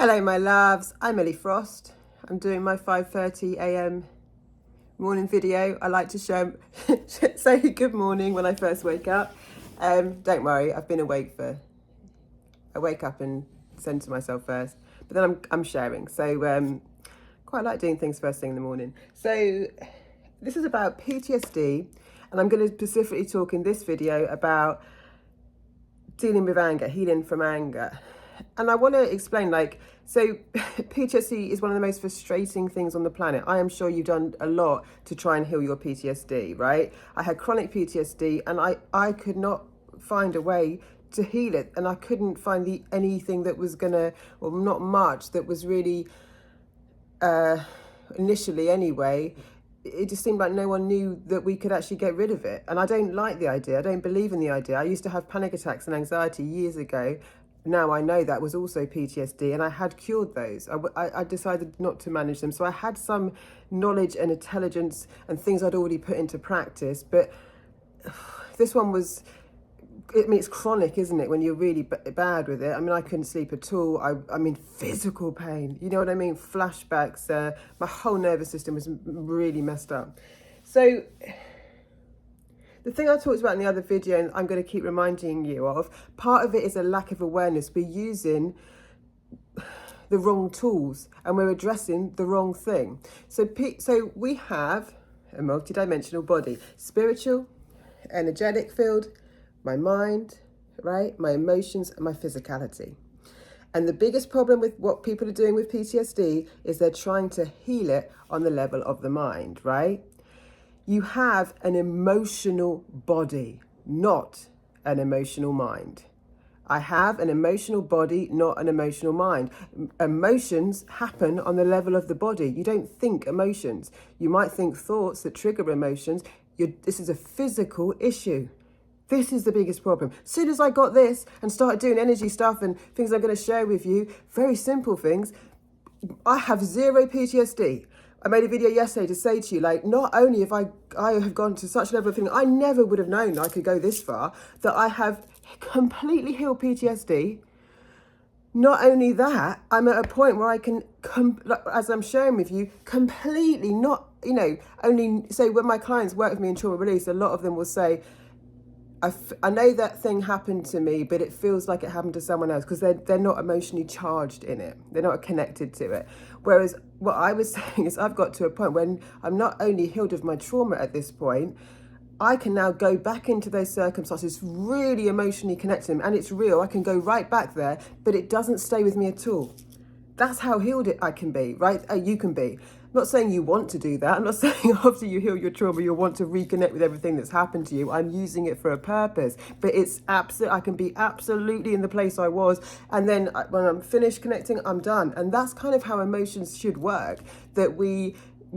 Hello my loves, I'm Ellie Frost. I'm doing my 5:30 a.m. morning video. I like to say good morning when I first wake up. Don't worry, I've been awake I wake up and send to myself first, but then I'm sharing. So quite like doing things first thing in the morning. So this is about PTSD, and I'm going to specifically talk in this video about dealing with anger, healing from anger. And I want to explain, so PTSD is one of the most frustrating things on the planet. I am sure you've done a lot to try and heal your PTSD, right? I had chronic PTSD and I could not find a way to heal it. And I couldn't find anything that was or not much, that was really, initially anyway, it just seemed like no one knew that we could actually get rid of it. And I don't like the idea. I don't believe in the idea. I used to have panic attacks and anxiety years ago. Now I know that was also PTSD, and I had cured those. I decided not to manage them. So I had some knowledge and intelligence and things I'd already put into practice. But this one was, it's chronic, isn't it? When you're really bad with it. I mean, I couldn't sleep at all. I mean, physical pain, you know what I mean? Flashbacks, my whole nervous system was really messed up. So the thing I talked about in the other video, and I'm going to keep reminding you of, part of it is a lack of awareness. We're using the wrong tools and we're addressing the wrong thing. So we have a multidimensional body, spiritual, energetic field, my mind, right? My emotions and my physicality. And the biggest problem with what people are doing with PTSD is they're trying to heal it on the level of the mind, right? You have an emotional body, not an emotional mind. I have an emotional body, not an emotional mind. Emotions happen on the level of the body. You don't think emotions. You might think thoughts that trigger emotions. This is a physical issue. This is the biggest problem. As soon as I got this and started doing energy stuff and things I'm going to share with you, very simple things, I have zero PTSD. I made a video yesterday to say to you, not only have I have gone to such a level of thing, I never would have known I could go this far, that I have completely healed PTSD. Not only that, I'm at a point where I can, as I'm sharing with you, completely not, only, so when my clients work with me in trauma release, a lot of them will say, I know that thing happened to me, but it feels like it happened to someone else, because they're not emotionally charged in it. They're not connected to it. Whereas what I was saying is I've got to a point when I'm not only healed of my trauma at this point, I can now go back into those circumstances, really emotionally connect to them, and it's real. I can go right back there, but it doesn't stay with me at all. That's how healed I can be, right? You can be. I'm not saying you want to do that. I'm not saying after you heal your trauma, you'll want to reconnect with everything that's happened to you. I'm using it for a purpose, but it's I can be absolutely in the place I was. And then when I'm finished connecting, I'm done. And that's kind of how emotions should work, that we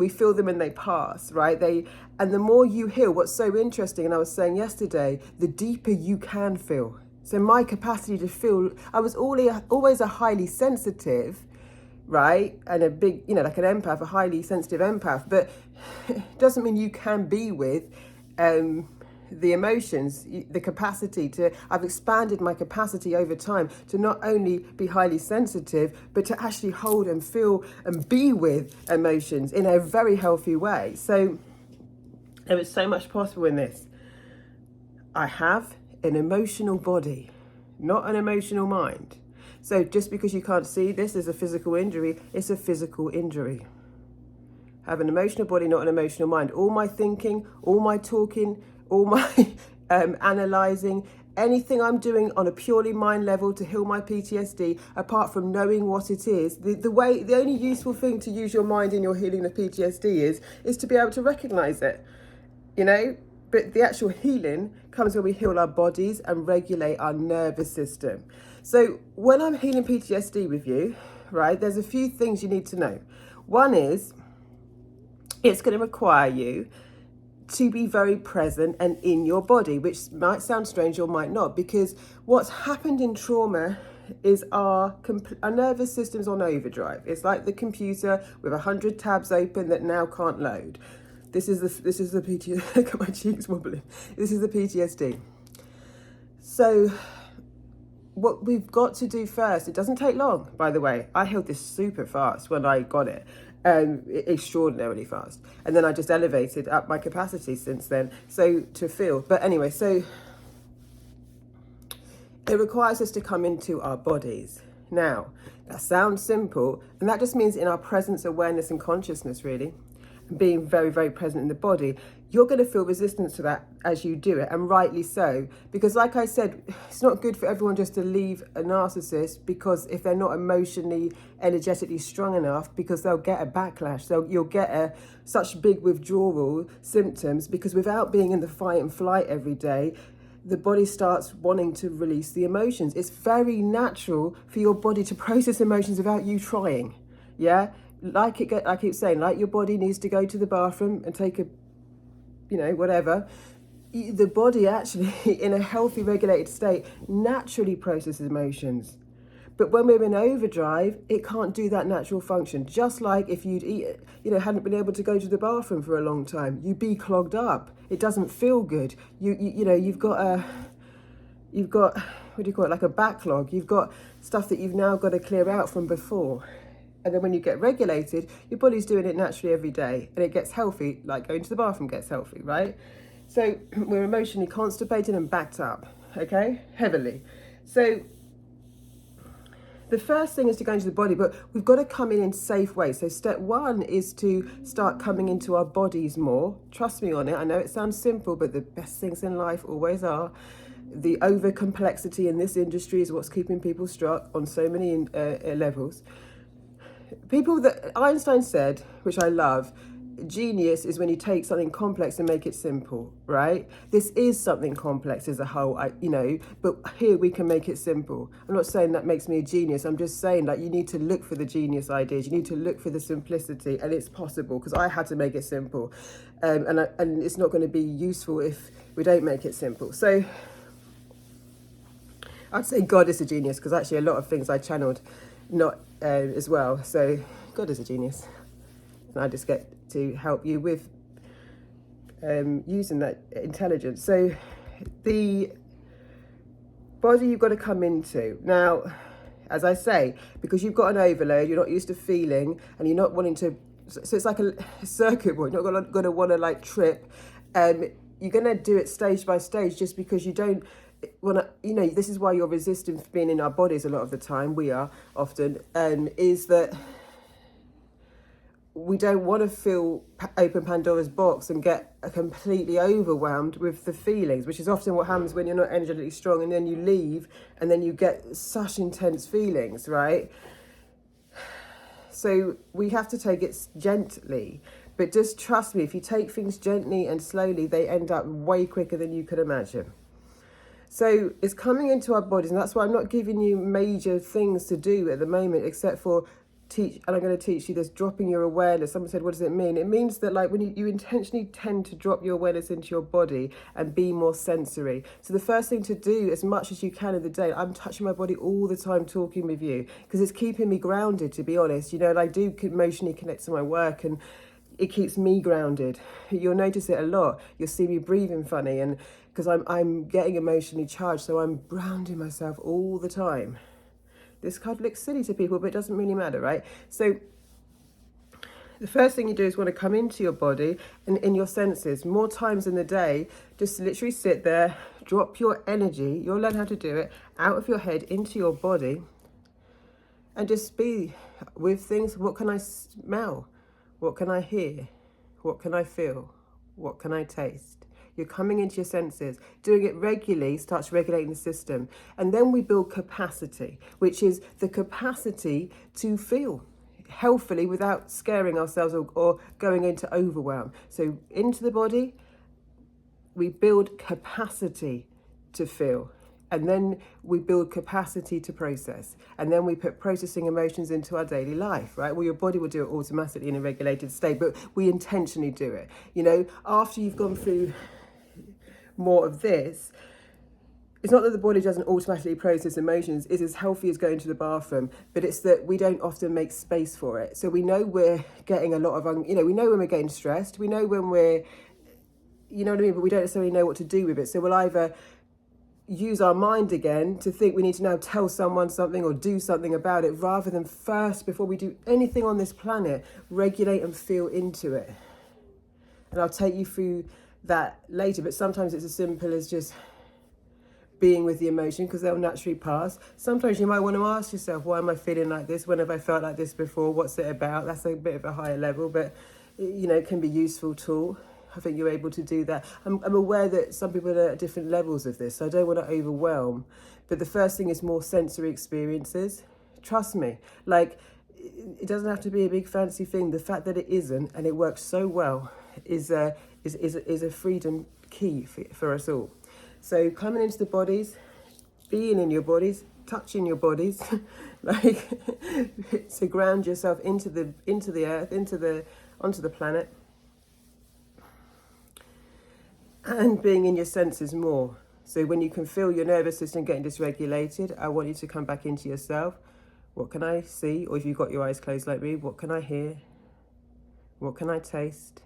feel them and they pass, right? And the more you heal, what's so interesting, and I was saying yesterday, the deeper you can feel. So my capacity to feel, I was always a highly sensitive, right? And a big, like an empath, a highly sensitive empath, but it doesn't mean you can be with the emotions, the capacity I've expanded my capacity over time to not only be highly sensitive, but to actually hold and feel and be with emotions in a very healthy way. So there is so much possible in this. I have an emotional body, not an emotional mind. So just because you can't see this as a physical injury, it's a physical injury. I have an emotional body, not an emotional mind. All my thinking, all my talking, all my analysing, anything I'm doing on a purely mind level to heal my PTSD, apart from knowing what it is, the only useful thing to use your mind in your healing of PTSD is to be able to recognise it, But the actual healing comes when we heal our bodies and regulate our nervous system. So when I'm healing PTSD with you, right, there's a few things you need to know. One is, it's going to require you to be very present and in your body, which might sound strange or might not, because what's happened in trauma is our nervous system's on overdrive. It's like the computer with 100 tabs open that now can't load. This is the PTSD. Look at my cheeks wobbling. This is the PTSD. So what we've got to do first, it doesn't take long, by the way. I healed this super fast when I got it, extraordinarily fast. And then I just elevated up my capacity since then, so to feel. But anyway, so it requires us to come into our bodies. Now, that sounds simple, and that just means in our presence, awareness, and consciousness, really, and being very, very present in the body. You're going to feel resistance to that as you do it, and rightly so, because like I said, it's not good for everyone just to leave a narcissist, because if they're not emotionally, energetically strong enough, because they'll get a backlash. You'll get such big withdrawal symptoms, because without being in the fight and flight every day, the body starts wanting to release the emotions. It's very natural for your body to process emotions without you trying. Yeah, I keep saying, like your body needs to go to the bathroom and take a, whatever. The body actually, in a healthy, regulated state, naturally processes emotions. But when we're in overdrive, it can't do that natural function. Just like if you'd hadn't been able to go to the bathroom for a long time, you'd be clogged up. It doesn't feel good. You've got what do you call it, like a backlog. You've got stuff that you've now got to clear out from before. And then when you get regulated, your body's doing it naturally every day, and it gets healthy, like going to the bathroom gets healthy, right? So we're emotionally constipated and backed up, okay, heavily. So the first thing is to go into the body, but we've got to come in safe ways. So step one is to start coming into our bodies more. Trust me on it. I know it sounds simple, but the best things in life always are. The over complexity in this industry is what's keeping people stuck on so many levels. People that Einstein said, which I love, genius is when you take something complex and make it simple, right? This is something complex as a whole, but here we can make it simple. I'm not saying that makes me a genius. I'm just saying that you need to look for the genius ideas. You need to look for the simplicity, and it's possible, because I had to make it simple. And it's not going to be useful if we don't make it simple. So I'd say God is a genius, because actually a lot of things I channeled not as well. So God is a genius. And I just get to help you with using that intelligence. So the body you've got to come into. Now, as I say, because you've got an overload, you're not used to feeling, and you're not wanting to, so it's like a circuit board. You're not going to want to like trip. You're going to do it stage by stage, just because you don't want to, this is why you're resistant for being in our bodies a lot of the time. We are often, is that we don't want to open Pandora's box and get completely overwhelmed with the feelings, which is often what happens when you're not energetically strong, and then you leave and then you get such intense feelings, right? So we have to take it gently, but just trust me, if you take things gently and slowly, they end up way quicker than you could imagine. So it's coming into our bodies, and that's why I'm not giving you major things to do at the moment, except for and I'm going to teach you this, dropping your awareness. Someone said, what does it mean? It means that like when you intentionally tend to drop your awareness into your body and be more sensory. So the first thing to do, as much as you can in the day, I'm touching my body all the time talking with you, because it's keeping me grounded, to be honest. And I do emotionally connect to my work, and it keeps me grounded. You'll notice it a lot. You'll see me breathing funny, and because I'm getting emotionally charged, so I'm grounding myself all the time. This card looks silly to people, but it doesn't really matter, right? So the first thing you do is want to come into your body and in your senses. More times in the day, just literally sit there, drop your energy, you'll learn how to do it, out of your head into your body, and just be with things. What can I smell? What can I hear? What can I feel? What can I taste? You're coming into your senses. Doing it regularly starts regulating the system. And then we build capacity, which is the capacity to feel healthily without scaring ourselves or going into overwhelm. So into the body, we build capacity to feel. And then we build capacity to process. And then we put processing emotions into our daily life, right? Well, your body will do it automatically in a regulated state, but we intentionally do it. After you've gone through more of this, it's not that the body doesn't automatically process emotions. It's as healthy as going to the bathroom, but it's that we don't often make space for it. So we know we're getting a lot of, we know when we're getting stressed, we know when we're, but we don't necessarily know what to do with it. So we'll either, use our mind again to think we need to now tell someone something or do something about it, rather than first, before we do anything on this planet, regulate and feel into it. And I'll take you through that later, but sometimes it's as simple as just being with the emotion, because they'll naturally pass. Sometimes you might want to ask yourself, why am I feeling like this? When have I felt like this before? What's it about? That's a bit of a higher level, but it can be a useful tool. I think you're able to do that. I'm aware that some people are at different levels of this, so I don't want to overwhelm. But the first thing is more sensory experiences. Trust me, it doesn't have to be a big fancy thing. The fact that it isn't, and it works so well, is a freedom key for us all. So coming into the bodies, being in your bodies, touching your bodies, to ground yourself into the earth, onto the planet. And being in your senses more. So when you can feel your nervous system getting dysregulated, I want you to come back into yourself. What can I see? Or if you've got your eyes closed like me, what can I hear? What can I taste?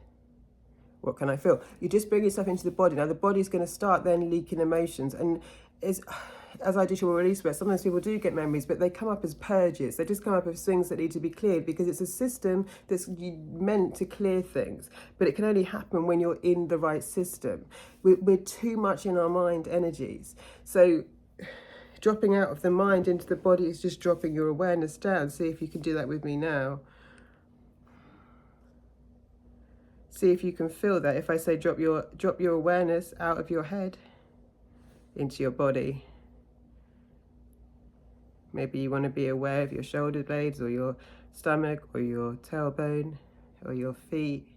What can I feel? You just bring yourself into the body. Now the body's going to start then leaking emotions. And as I did your release work, sometimes people do get memories, but they come up as purges. They just come up as things that need to be cleared, because it's a system that's meant to clear things. But it can only happen when you're in the right system. We're too much in our mind energies. So dropping out of the mind into the body is just dropping your awareness down. See if you can do that with me now. See if you can feel that. If I say drop your awareness out of your head into your body. Maybe you want to be aware of your shoulder blades or your stomach or your tailbone or your feet.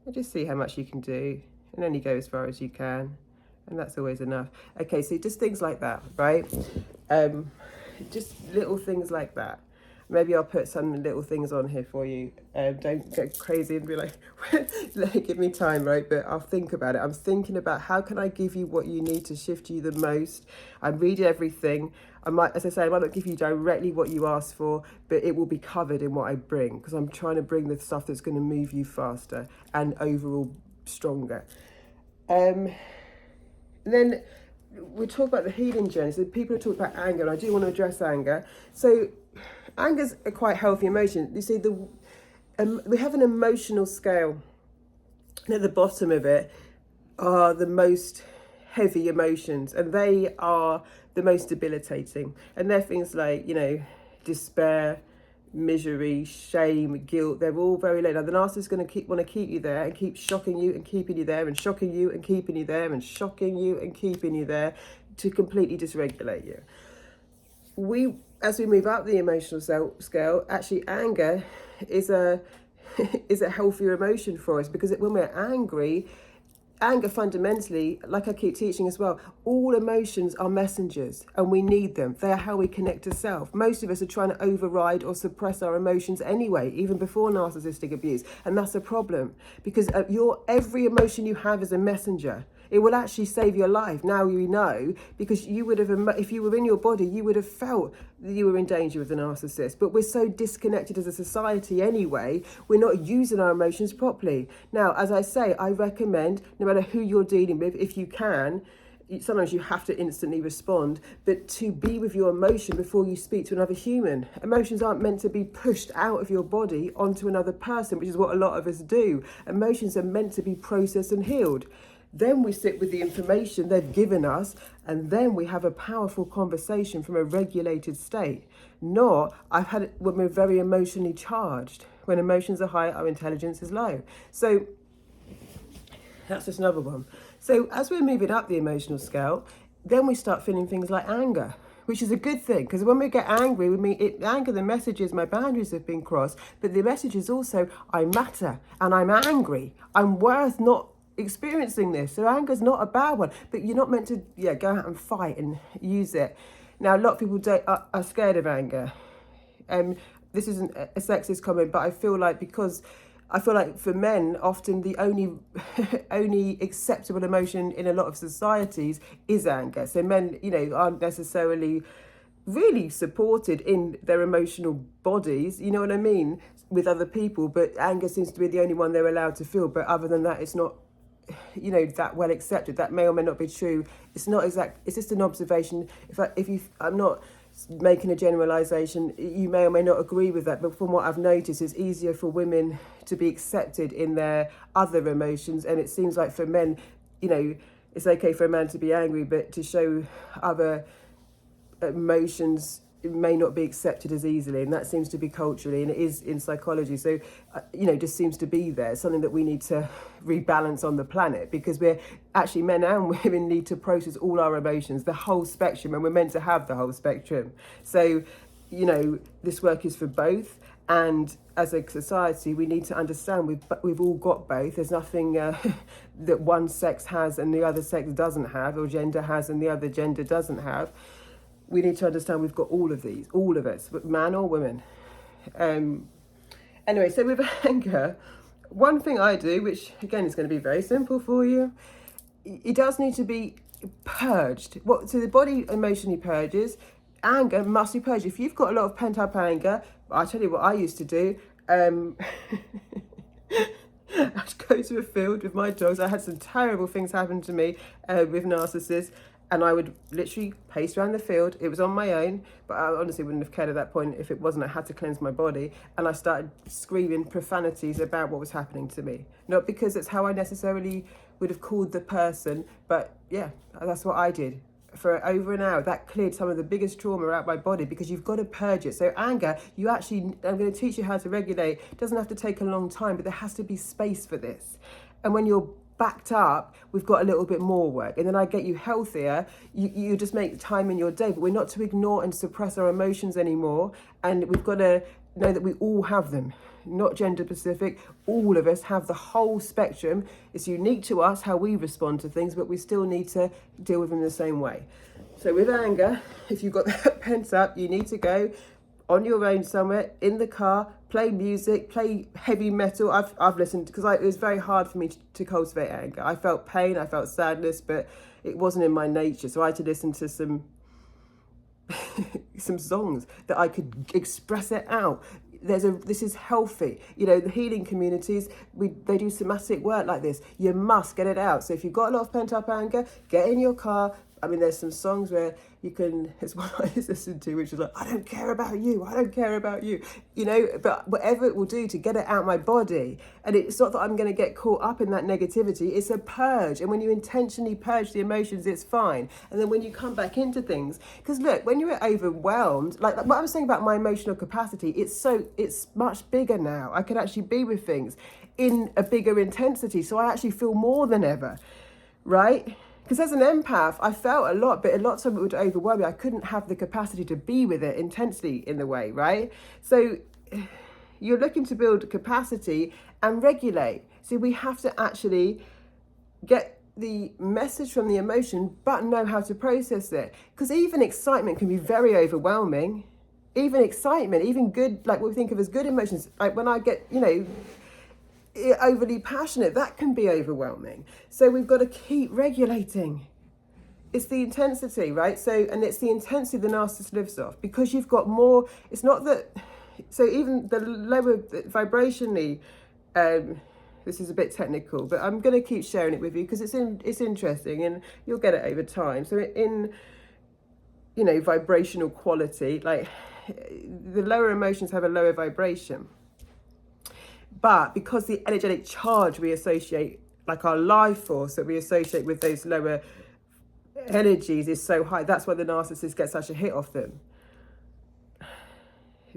And just see how much you can do, and only go as far as you can. And that's always enough. Okay, so just things like that, right? Just little things like that. Maybe I'll put some little things on here for you. Don't get crazy and be like, give me time, right? But I'll think about it. I'm thinking about how can I give you what you need to shift you the most. I read everything. I might, as I say, I might not give you directly what you asked for, but it will be covered in what I bring, because I'm trying to bring the stuff that's going to move you faster and overall stronger. Then we'll talk about the healing journey. So people have talked about anger, and I do want to address anger. So anger's a quite healthy emotion. You see, we have an emotional scale, and at the bottom of it are the most heavy emotions, and they are the most debilitating. And they're things like, despair, misery, shame, guilt. They're all very low. Now the narcissist is going to want to keep you there and keep shocking you and keeping you there and shocking you and keeping you there and shocking you and keeping you there to completely dysregulate you. As we move up the emotional scale, actually anger is a healthier emotion for us, because when we're angry, anger fundamentally, like I keep teaching as well, all emotions are messengers and we need them. They are how we connect to self. Most of us are trying to override or suppress our emotions anyway, even before narcissistic abuse. And that's a problem, because every emotion you have is a messenger. It will actually save your life. Now you know, because you would have, if you were in your body, you would have felt that you were in danger with the narcissist. But we're so disconnected as a society anyway, we're not using our emotions properly. Now, as I say, I recommend, no matter who you're dealing with, if you can, sometimes you have to instantly respond, but to be with your emotion before you speak to another human. Emotions aren't meant to be pushed out of your body onto another person, which is what a lot of us do. Emotions are meant to be processed and healed. Then we sit with the information they've given us, and then we have a powerful conversation from a regulated state. Not, I've had it when we're very emotionally charged. When emotions are high, our intelligence is low. So that's just another one. So as we're moving up the emotional scale, then we start feeling things like anger, which is a good thing, because when we get angry, anger, the message is my boundaries have been crossed, but the message is also I matter and I'm angry. I'm worth not experiencing this. So anger is not a bad one, but you're not meant to go out and fight and use it. Now a lot of people are scared of anger. This isn't a sexist comment, but I feel like for men often the only acceptable emotion in a lot of societies is anger. So men aren't necessarily really supported in their emotional bodies, you know what I mean, with other people, but anger seems to be the only one they're allowed to feel. But other than that, it's not that well accepted. That may or may not be true. It's not exact. It's just an observation. I'm not making a generalization. You may or may not agree with that, but from what I've noticed, it's easier for women to be accepted in their other emotions, and it seems like for men, it's okay for a man to be angry, but to show other emotions, it may not be accepted as easily, and that seems to be culturally, and it is in psychology. So, just seems to be there. Something that we need to rebalance on the planet, because we're actually, men and women need to process all our emotions, the whole spectrum, and we're meant to have the whole spectrum. So, this work is for both. And as a society, we need to understand we've all got both. There's nothing that one sex has and the other sex doesn't have, or gender has and the other gender doesn't have. We need to understand we've got all of these, all of us, man or woman. Anyway, so with anger, one thing I do, which again is going to be very simple for you, it does need to be purged. So the body emotionally purges. Anger must be purged. If you've got a lot of pent up anger, I'll tell you what I used to do. I'd go to a field with my dogs. I had some terrible things happen to me with narcissists. And I would literally pace around the field. It was on my own, but I honestly wouldn't have cared at that point if it wasn't. I had to cleanse my body. And I started screaming profanities about what was happening to me. Not because it's how I necessarily would have called the person, but yeah, that's what I did. For over an hour, that cleared some of the biggest trauma out my body, because you've got to purge it. So anger, I'm going to teach you how to regulate. It doesn't have to take a long time, but there has to be space for this. And when you're backed up, we've got a little bit more work, and then I get you healthier. You just make time in your day, but we're not to ignore and suppress our emotions anymore. And we've got to know that we all have them, not gender specific. All of us have the whole spectrum. It's unique to us how we respond to things, but we still need to deal with them the same way. So with anger, if you've got that pent up, you need to go on your own somewhere, in the car, play music, play heavy metal. I've listened, because it was very hard for me to cultivate anger. I felt pain, I felt sadness, but it wasn't in my nature. So I had to listen to some songs that I could express it out. This is healthy. The healing communities, they do somatic work like this. You must get it out. So if you've got a lot of pent up anger, get in your car. There's some songs where it's one I listen to, which is like, I don't care about you, I don't care about you, but whatever it will do to get it out my body. And it's not that I'm going to get caught up in that negativity, it's a purge. And when you intentionally purge the emotions, it's fine. And then when you come back into things, because look, when you're overwhelmed, like what I was saying about my emotional capacity, it's much bigger now. I can actually be with things in a bigger intensity. So I actually feel more than ever, right? Because as an empath, I felt a lot, but a lot of time it would overwhelm me. I couldn't have the capacity to be with it intensely in the way, right? So you're looking to build capacity and regulate. So we have to actually get the message from the emotion, but know how to process it. Because even excitement can be very overwhelming. Even excitement, even good, like what we think of as good emotions, like when I get, overly passionate, that can be overwhelming. So we've got to keep regulating. It's the intensity, right? And it's the intensity the narcissist lives off, because you've got more. It's not that. So even the lower vibrationally, this is a bit technical, but I'm going to keep sharing it with you because it's interesting and you'll get it over time. So in vibrational quality, like the lower emotions have a lower vibration. But because the energetic charge we associate, like our life force that we associate with those lower energies is so high, that's why the narcissist gets such a hit off them,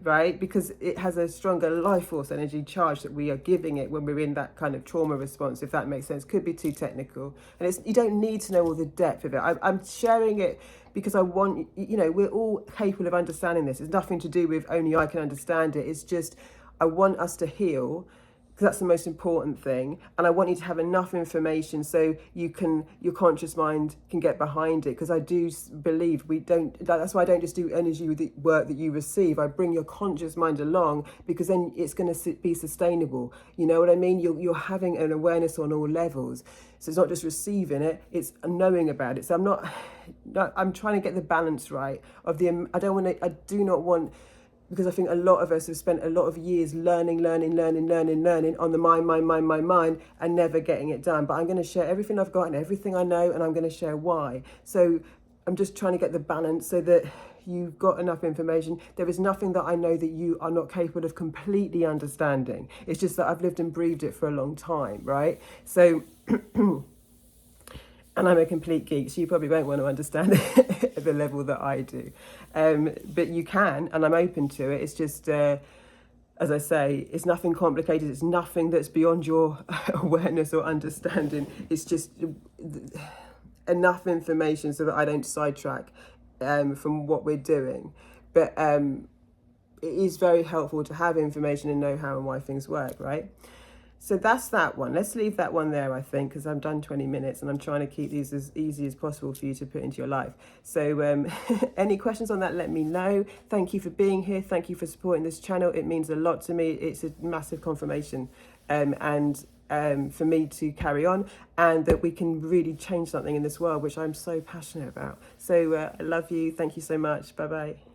right? Because it has a stronger life force energy charge that we are giving it when we're in that kind of trauma response, if that makes sense. Could be too technical. And you don't need to know all the depth of it. I'm sharing it because I want, we're all capable of understanding this. It's nothing to do with only I can understand it. It's just, I want us to heal, because that's the most important thing. And I want you to have enough information so your conscious mind can get behind it. Because I do believe that's why I don't just do energy with the work that you receive. I bring your conscious mind along, because then it's going to be sustainable. You know what I mean? You're having an awareness on all levels. So it's not just receiving it, it's knowing about it. So I'm trying to get the balance right of I do not want because I think a lot of us have spent a lot of years learning on the mind, and never getting it done. But I'm going to share everything I've got and everything I know, and I'm going to share why. So I'm just trying to get the balance so that you've got enough information. There is nothing that I know that you are not capable of completely understanding. It's just that I've lived and breathed it for a long time, right? So, and I'm a complete geek, so you probably won't want to understand it at the level that I do. But you can, and I'm open to it. It's just, as I say, it's nothing complicated. It's nothing that's beyond your awareness or understanding. It's just enough information so that I don't sidetrack from what we're doing. But it is very helpful to have information and know how and why things work, right? So that's that one. Let's leave that one there, I think, because I've done 20 minutes and I'm trying to keep these as easy as possible for you to put into your life. So any questions on that, let me know. Thank you for being here. Thank you for supporting this channel. It means a lot to me. It's a massive confirmation for me to carry on, and that we can really change something in this world, which I'm so passionate about. So I love you. Thank you so much. Bye-bye.